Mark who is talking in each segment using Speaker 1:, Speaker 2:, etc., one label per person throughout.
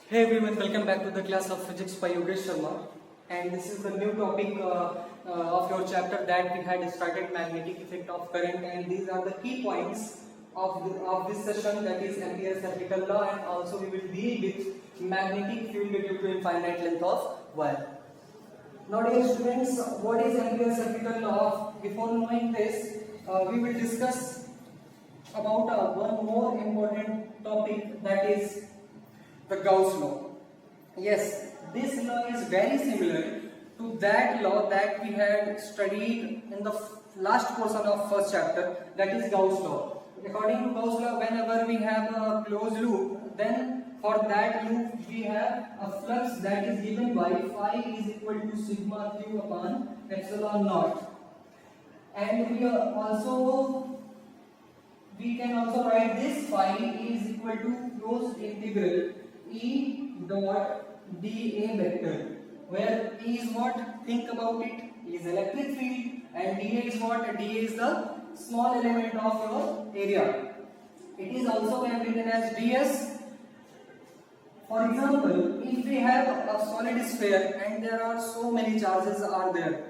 Speaker 1: Hey everyone, welcome back to the class of physics by Yogesh Sharma. And this is the new topic of your chapter that we had started, magnetic effect of current. And these are the key points of this session, that is Ampere's circuital law, and also we will deal with magnetic field due to infinite length of wire. Now dear students, what is Ampere's circuital law? Before knowing this, we will discuss about one more important topic, that is the Gauss law. Yes, this law is very similar to that law that we had studied in the last portion of first chapter, that is Gauss law. According to Gauss law, whenever we have a closed loop, then for that loop we have a flux that is given by phi is equal to sigma q upon epsilon naught. And we can also write this phi is equal to closed integral E dot dA vector, where E is what? Think about it. E is electric field and dA is what? dA is the small element of your area. It is also can be written as ds. For example, if we have a solid sphere and there are so many charges are there,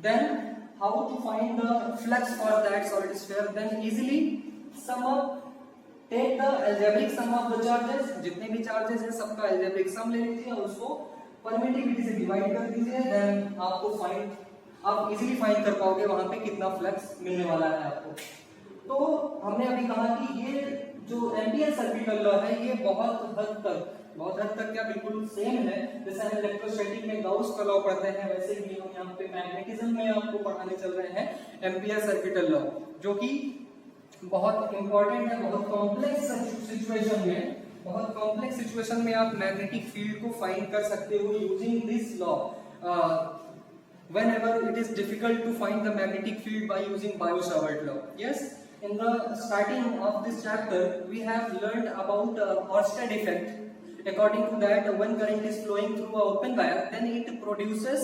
Speaker 1: then how to find the flux for that solid sphere? Then easily sum up. Take the algebraic sum of the charges, जितने भी charges हैं सबका algebraic सम ले लीजिए और उसको permittivity से divide कर दीजिए, देन आप इजीली फाइंड कर पाओगे वहां पे कितना फ्लक्स मिलने वाला है आपको. तो हमने अभी कहा कि ये जो एम्पियर सर्किटल लॉ है ये बहुत हद तक क्या बिल्कुल सेम है. जैसे हम इलेक्ट्रोस्टैटिक में गाउस का लॉ पढ़ते हैं, वैसे ही हम यहाँ पे मैग्नेटिज्म में आपको पढ़ाने चल रहे हैं एम्पियर सर्किटल लॉ, जो कि बहुत इंपॉर्टेंट है. बहुत कॉम्प्लेक्स सिचुएशन में आप मैग्नेटिक फील्ड को फाइंड कर सकते हो using this law. whenever it is difficult to find the magnetic field by using Biot-Savart law. Yes, in the starting of this chapter we have learned about Ørsted effect. According to that, when current is flowing through an open wire, then it produces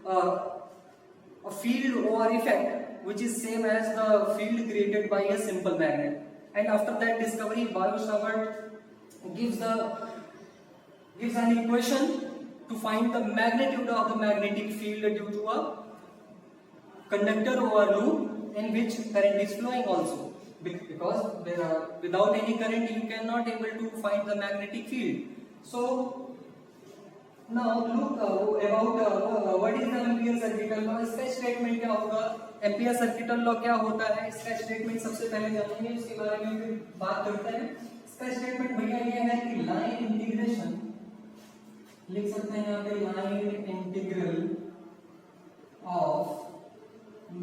Speaker 1: a field or effect which is same as the field created by a simple magnet. And after that discovery, Biot-Savart gives an equation to find the magnitude of the magnetic field due to a conductor or loop in which current is flowing also, because without any current you cannot able to find the magnetic field. So now look about what is the Ampere circuital law. इसका statement क्या होगा? Ampere circuital law क्या होता है, इसका statement सबसे पहले जानेंगे, उसके बारे में फिर बात करते हैं. इसका स्टेटमेंट भैया ये है कि लाइन इंटीग्रेशन लिख सकते हैं यहाँ पे, line integral of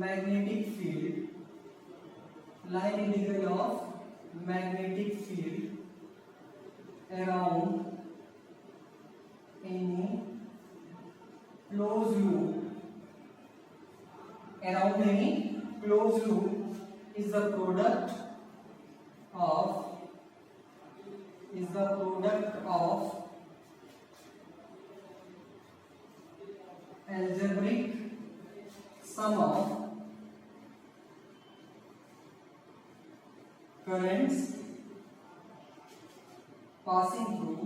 Speaker 1: magnetic field, line integral of magnetic field around any closed loop, around any closed loop is the product of algebraic sum of currents passing through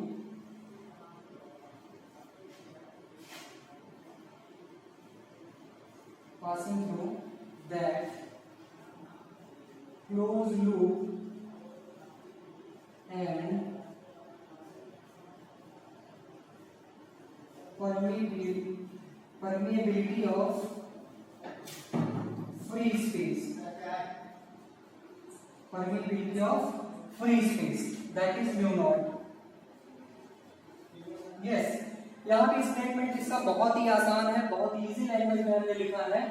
Speaker 1: that closed loop and permeability of free space. Permeability of free space, that is mu naught. Yes, यहाँ पे statement इसका बहुत ही आसान है, बहुत ही easy language में हमने लिखा है.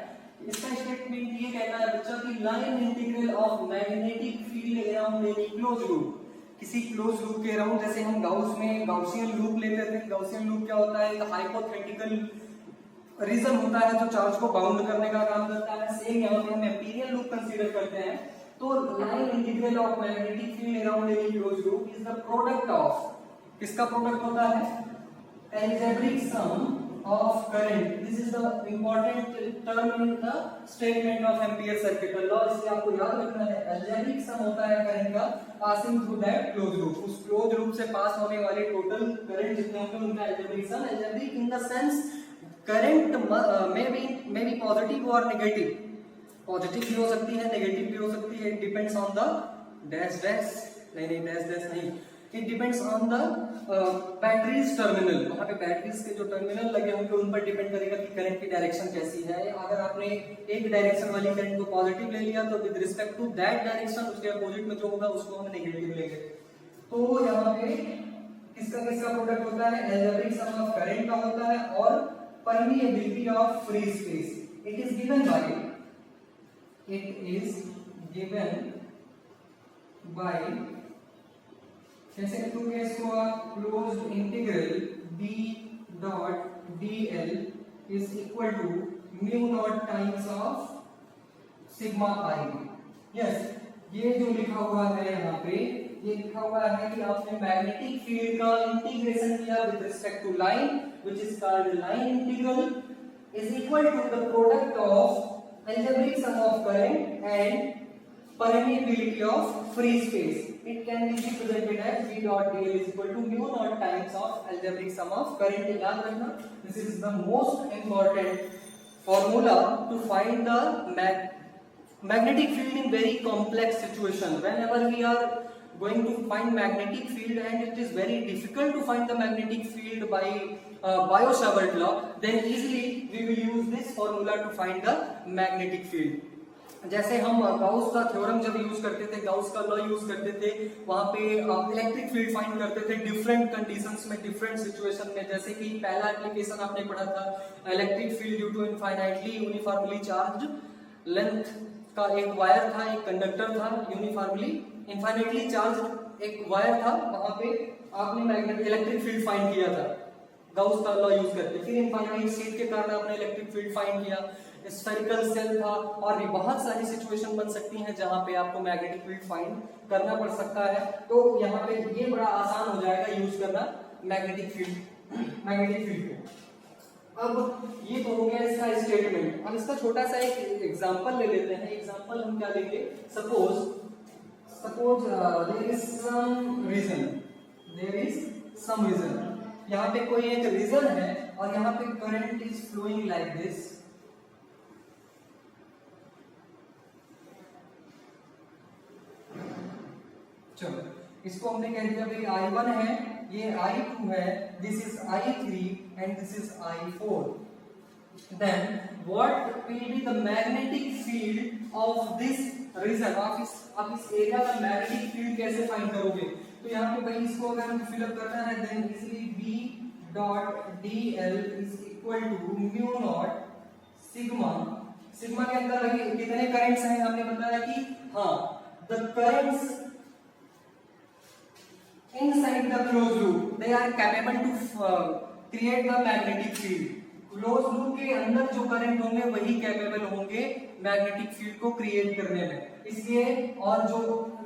Speaker 1: इसका स्टेटमेंट ये कहता है बच्चा कि line integral of magnetic field around any close loop, किसी क्लोज लूप के अराउंड. जैसे हम गाउस में गाउसियन लूप लेते थे. गाउसियन लूप क्या होता है? एक हाइपोथेटिकल रीजन होता है जो चार्ज को बाउंड करने का काम करता है. सेम यहाँ पे हम एम्पीरियल लूप कंसीडर करते हैं. तो line integral of magnetic field around any close loop is the product of, किसका प्रोडक्ट होता है? algebraic sum of current. This is the important term in the statement of Ampere circuit law. इसलिए आपको याद रखना है algebraic sum होता है करंट का passing through that closed loop. उस closed loop से पास होने वाले total current जितने होंगे उनका algebraic sum. Algebraic in the sense current may be positive or negative. Positive भी हो सकती है, नेगेटिव भी हो सकती है. It depends on the dash dash नहीं डैश डैश नहीं, it depends on the batteries terminal. वहां पे बैटरीज के जो टर्मिनल लगे होंगे उन पर डिपेंड करेगा कि करंट की डायरेक्शन कैसी है. अगर आपने एक डायरेक्शन वाली करंट को पॉजिटिव ले लिया तो with respect to that direction उसके अपोजिट में जो होगा उसको हम नेगेटिव लेंगे. तो यहाँ पे किसका किसका प्रोडक्ट होता है? अलजेब्रिक सम ऑफ करंट का होता है और permeability of free space. It is given by कैसे लिखोगे इसको आप? Closed integral b dot dl is equal to mu naught times of sigma pi. Yes, ये जो लिखा हुआ है यहाँ पे, ये लिखा हुआ है कि आपने मैग्नेटिक फील्ड का इंटीग्रेशन किया with respect to line, which is called line integral, is equal to the product of algebraic sum of current and permeability of free space. It can be represented as v dot dl is equal to mu naught times of algebraic sum of current. याद रखना, this is the most important formula to find the magnetic field in very complex situation. Whenever we are going to find magnetic field and it is very difficult to find the magnetic field by Biot-Savart law, then easily we will use this formula to find the magnetic field. जैसे हम Gauss का theorem जब use करते थे, Gauss का law use करते थे, वहां पे इलेक्ट्रिक फील्ड फाइंड करते थे डिफरेंट कंडीशंस में, डिफरेंट सिचुएशन में. जैसे कि पहला एप्लीकेशन आपने पढ़ा था electric field due to infinitely uniformly charged length का एक वायर था, एक कंडक्टर था, यूनिफॉर्मली इनफाइनाइटली चार्ज एक वायर था, वहां पे आपने मैग्नेटिक इलेक्ट्रिक फील्ड फाइंड किया था गाउस का लॉ यूज करके. फिर इनफाइनाइट शीट के कारण आपने इलेक्ट्रिक फील्ड फाइंड किया. स्फेरिकल सेल था, और भी बहुत सारी सिचुएशन बन सकती हैं जहां पे आपको मैग्नेटिक फील्ड फाइंड करना पड़ सकता है. तो यहाँ पे ये बड़ा आसान हो जाएगा यूज करना मैग्नेटिक फील्ड को. अब ये तो हो गया इसका स्टेटमेंट. अब इसका छोटा सा एक एग्जांपल ले लेते हैं. एग्जांपल हम क्या लेंगे? Suppose there is some region. यहाँ पे कोई एक रीजन है और यहाँ पे current is flowing like this. चलो, इसको हमने कह दिया भाई I1 है, ये I2 है, this is I3 and this is I4. Then what will be the magnetic field of this region? आप इस एरिया का मैग्नेटिक फील्ड कैसे फाइंड करोगे? तो यहाँ पे भाई इसको अगर हमें फिल अप करना है, then easily B dot dl is equal to mu naught sigma. Sigma के अंदर कितने करंट्स हैं? हमने बताया कि हाँ, the currents inside the closed loop they are capable to create the magnetic field. Close loop के अंदर जो करंट होंगे वही कैपेबल होंगे मैग्नेटिक फील्ड को क्रिएट करने में. इसलिए और जो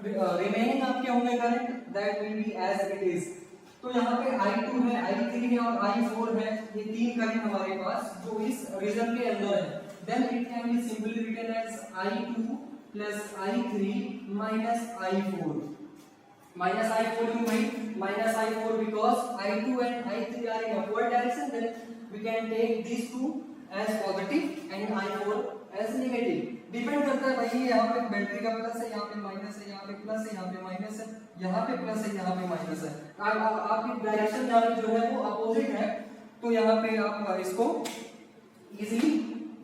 Speaker 1: रिमेनिंग आपके होंगे current, that will be as it is. तो यहाँ पे I2 है, I3 है और I4 है, ये तीन करंट हमारे पास जो इस रीजन के अंदर है. Then it can be simply written as I2 plus I3 minus I4. Minus I4 क्यों भाई? Minus I4 because I2 and I3 are in upward direction. Then we can take these two as positive and I4 as negative. Depend करता है भाई, यहाँ पे battery का plus है, यहाँ पे माइनस है, यहाँ पे प्लस है, यहाँ पे माइनस है, यहाँ पे प्लस है, यहाँ पे माइनस है. आपकी डायरेक्शन यहाँ पे जो है वो अपोजिट है, तो यहाँ पे आप इसको इजीली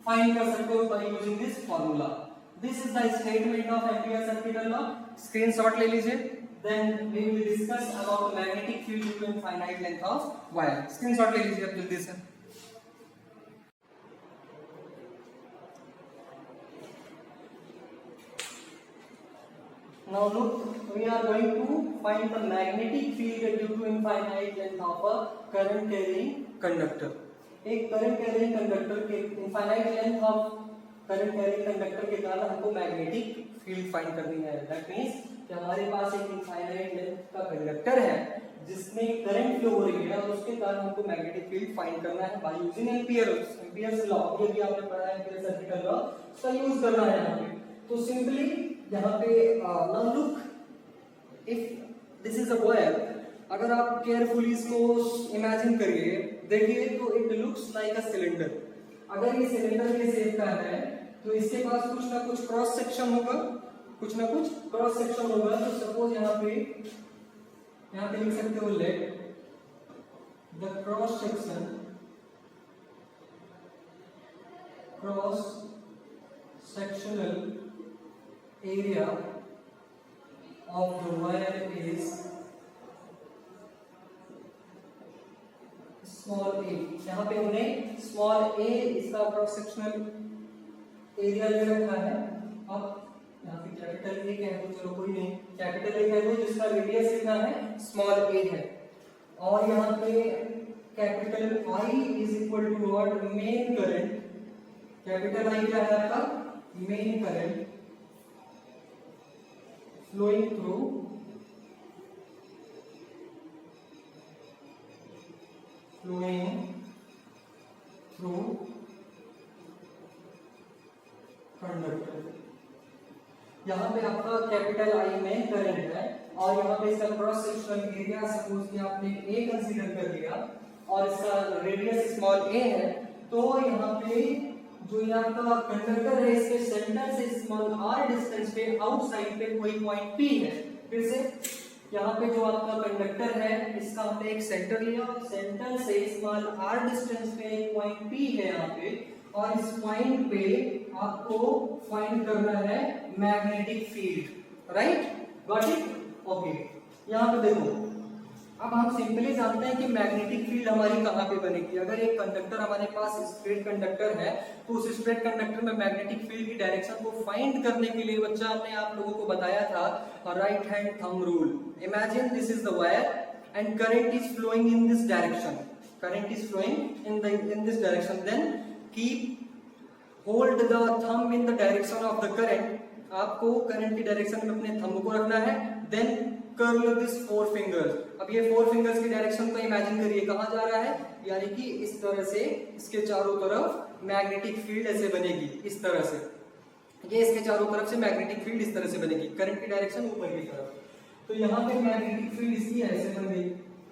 Speaker 1: फाइंड कर सकते हो by using this formula. This is the statement of Ampere circuit law. Screenshot ले लीजिए. Then we will discuss about the magnetic field due to infinite length of wire. Screenshot ले लीजिए अब जल्दी से. Now look, we are going to find the magnetic field due to infinite length of a current carrying conductor. एक current carrying conductor के infinite length of current carrying conductor के कारण हमको magnetic field find करनी है. That means कि हमारे पास एक इनफाइनाइट लेंथ का कंडक्टर है जिसमें करंट फ्लो हो रही है और उसके कारण हमको मैग्नेटिक फील्ड फाइंड करना है बाय यूजिंग एम्पियर्स लॉ। ये भी आपने पढ़ा है, एम्पियर सर्किटल लॉ, उसका यूज करना है यहाँ पे। तो सिंपली यहाँ पे now look, if this is a wire, अगर आप केयरफुली इसको इमेजिन करिए, देखिए तो it looks like a cylinder. अगर ये सिलेंडर के शेप का है तो इसके पास कुछ ना कुछ क्रॉस सेक्शन होगा, कुछ ना कुछ क्रॉस सेक्शन होगा। तो सपोज यहाँ पे लिख सकते हो let the cross sectional area of the wire is small A. यहाँ पे हमने स्मॉल ए इसका क्रॉस सेक्शनल एरिया ले रखा है। अब यहाँ पे कैपिटल ए है तो चलो कोई नहीं, कैपिटल ए है तो जिसका रेडियस कितना है, स्मॉल ए है। और यहाँ पे capital I is equal to what, main current. Capital I क्या है आपका, main current flowing through conductor. यहाँ पे आपका कैपिटल आई में करंट है और यहाँ पे इसका क्रॉस सेक्शनल एरिया सपोज कि आपने ए कंसीडर कर लिया और इसका रेडियस स्मॉल ए है। तो यहाँ पे जो यहाँ का कंडक्टर है इसके सेंटर से स्मॉल आर डिस्टेंस पे आउटसाइड पे कोई पॉइंट पी है। फिर से यहाँ पे जो आपका कंडक्टर है इसका हमने एक सेंटर लिया और सेंटर से स्मॉल आर डिस्टेंस पे एक पॉइंट पी है यहाँ पे, और इस पॉइंट पे आपको फाइंड करना है magnetic field. Right, got it, okay. यहाँ पे देखो, अब हम सिंपली जानते हैं कि मैग्नेटिक फील्ड हमारी कहाँ पे बनेगी। अगर एक कंडक्टर हमारे पास स्ट्रेट कंडक्टर है तो उस स्ट्रेट कंडक्टर में मैग्नेटिक फील्ड की डायरेक्शन को फाइंड करने के लिए बच्चा हमने आप लोगों को बताया था right hand thumb rule. Imagine this is the wire and current is flowing in this direction, current is flowing in this direction, then keep hold the thumb in the direction of the current. आपको current की direction में अपने thumb को रखना है। Then curl this four fingers. अब ये four fingers की डायरेक्शन को इमेजिन करिए कहाँ जा रहा है, यानी कि इस तरह से इसके चारों तरफ मैग्नेटिक फील्ड ऐसे बनेगी, इस तरह से ये इसके चारों तरफ से मैग्नेटिक फील्ड इस तरह से बनेगी, करंट की डायरेक्शन ऊपर की तरफ। तो यहाँ पे मैग्नेटिक फील्ड इसकी ऐसे बन गई।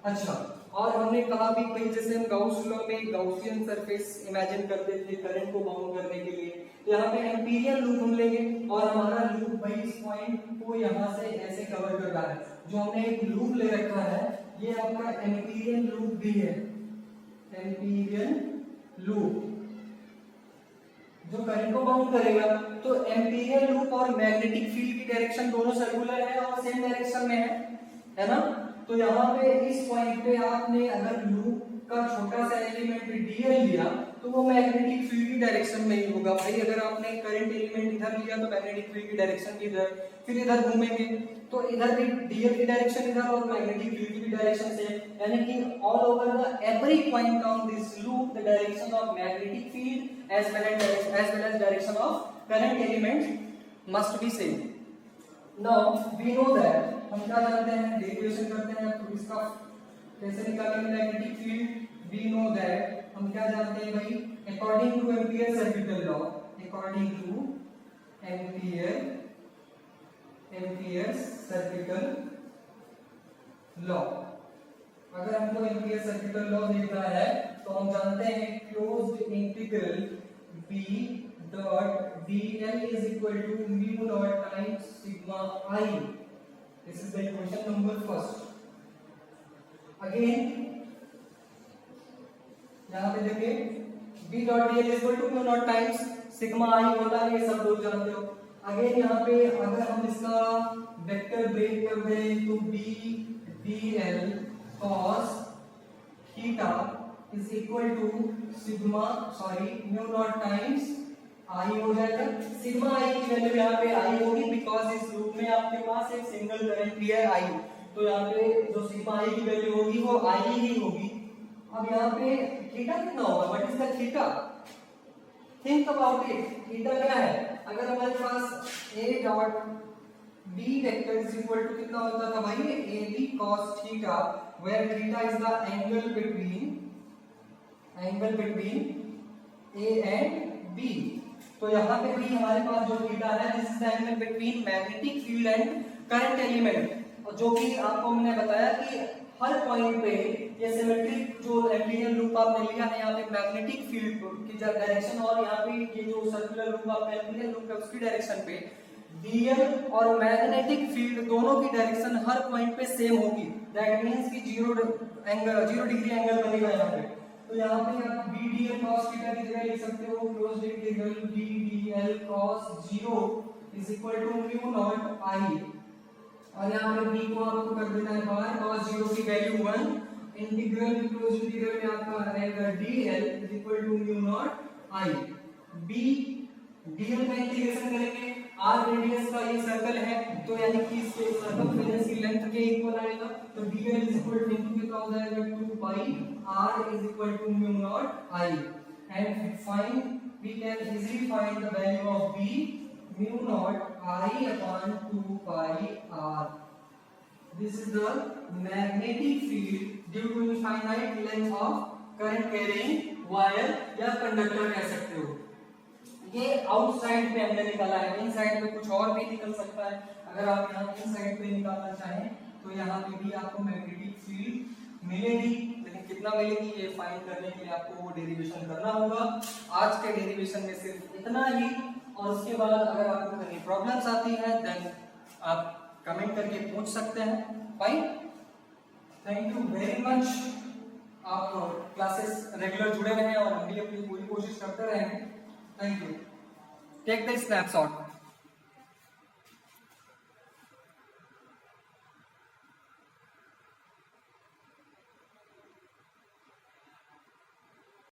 Speaker 1: अच्छा, और हमने कहा भी भाई जैसे हम गाउस लॉ में गाउसियन सरफेस इमेजिन करते थे करंट को बाउंड करने के लिए, यहाँ पे एम्पीरियल लूप हम लेंगे और हमारा लूप भाई इस पॉइंट को यहाँ से ऐसे कवर कर रहा है। जो हमने एक लूप ले रखा है ये आपका एम्पीरियल लूप भी है, एम्पीरियल लूप जो करंट को बाउंड करेगा। तो एम्पीरियल लूप और मैग्नेटिक फील्ड की डायरेक्शन दोनों सर्कुलर है और सेम डायरेक्शन में है ना। तो यहाँ पे इस पॉइंट पे आपने अगर लूप का छोटा सा एलिमेंट डीएल लिया तो वो मैग्नेटिक फील्ड की डायरेक्शन में ही होगा। भाई अगर आपने करंट एलिमेंट इधर लिया तो मैग्नेटिक फील्ड की डायरेक्शन भी इधर, फिर इधर घूमेंगे तो इधर भी डीएल की डायरेक्शन इधर और मैग्नेटिक फील्ड की भी डायरेक्शन से, यानी कि all over the every point on this loop the direction of magnetic field as well as direction of current element must be same. Now we know that, हम क्या जानते हैं, डेरिवेशन करते हैं तो इसका कैसे निकालेंगे magnetic field. We know that, हम क्या जानते हैं भाई, according to Ampere circuital law, according to Ampere circuital law. अगर हमको एम्पियर सर्किटल लॉ देखना है तो हम जानते हैं closed integral B dot dl is equal to mu dot times sigma I. This is the equation number first. Again यहाँ पे देखिए B dot dl is equal to mu dot times sigma I होता है, ये सब लोग जानते हो। अगेन यहाँ पे अगर हम इसका वेक्टर ब्रेक कर दें तो B dl cos theta is equal to mu naught times I हो जाएगा। सिग्मा I की वैल्यू यहाँ पे I होगी बिकॉज इस लूप में आपके पास एक सिंगल करंट भी है I, तो यहाँ पे जो सिग्मा I की वैल्यू होगी वो I ही होगी। अब यहाँ पे थीटा कितना होगा, what is the theta, think about it. Theta क्या है, अगर हमारे पास A dot B vector is equal to कितना होता था भाई AB cos theta where theta is the angle between A and B। तो यहाँ पे भी हमारे पास जो थीटा है this is the angle between magnetic field and current element, जो कि आपको मैंने बताया कि हर पॉइंट पे ये सिमेट्रिक जो एम्पीरियल लूप आपने लिया है यहाँ पे मैग्नेटिक फील्ड की डायरेक्शन और यहाँ पे ये जो सर्कुलर लूप आपने एम्पीरियल लूप है उसकी डायरेक्शन पे डीएल और मैग्नेटिक फील्ड दोनों की डायरेक्शन हर पॉइंट पे सेम होगी। दैट मींस कि 0 डिग्री एंगल बनेगा यहाँ पे। तो यहाँ पे आप B D L cos theta की जगह लिख सकते हो closed integral B D L cos 0 is equal to mu naught I, और यहाँ पे b को आपको कर देना है बाहर cos 0 की वैल्यू 1 इंटीग्रल क्लोज्ड इंटीग्रल में आपका रहेगा dl is equal to mu naught i। b dl का इंटीग्रेशन करेंगे r रेडियस का ये सर्कल है तो यानी कि इसके सर्कमफेरेंस की लेंथ के इक्वल आएगा, तो dl is equal to into कितना हो जाएगा 2 pi r is equal to mu naught i। And find we can easily find the value of b mu naught I upon 2 pi r। This is the magnetic field due to infinite length of current carrying wire या conductor कह सकते हो। ये outside पे हमने निकाला है, इन side पे कुछ और भी निकल सकता है। अगर आप यहाँ इन साइड पे निकालना चाहें तो यहाँ पे भी आपको मैग्नेटिक फील्ड मिलेगी, लेकिन कितना मिलेगी ये फाइंड करने के लिए आपको वो डेरिवेशन करना होगा। आज के डेरिवेशन में सिर्फ इतना ही, और उसके बाद अगर आपको कहीं प्रॉब्लम्स आती है देन आप कमेंट करके पूछ सकते हैं। Fine, thank you very much. आप क्लासेस रेगुलर जुड़े रहें और हम भी अपनी पूरी कोशिश करते रहेंगे। Thank you. Take the snapshot.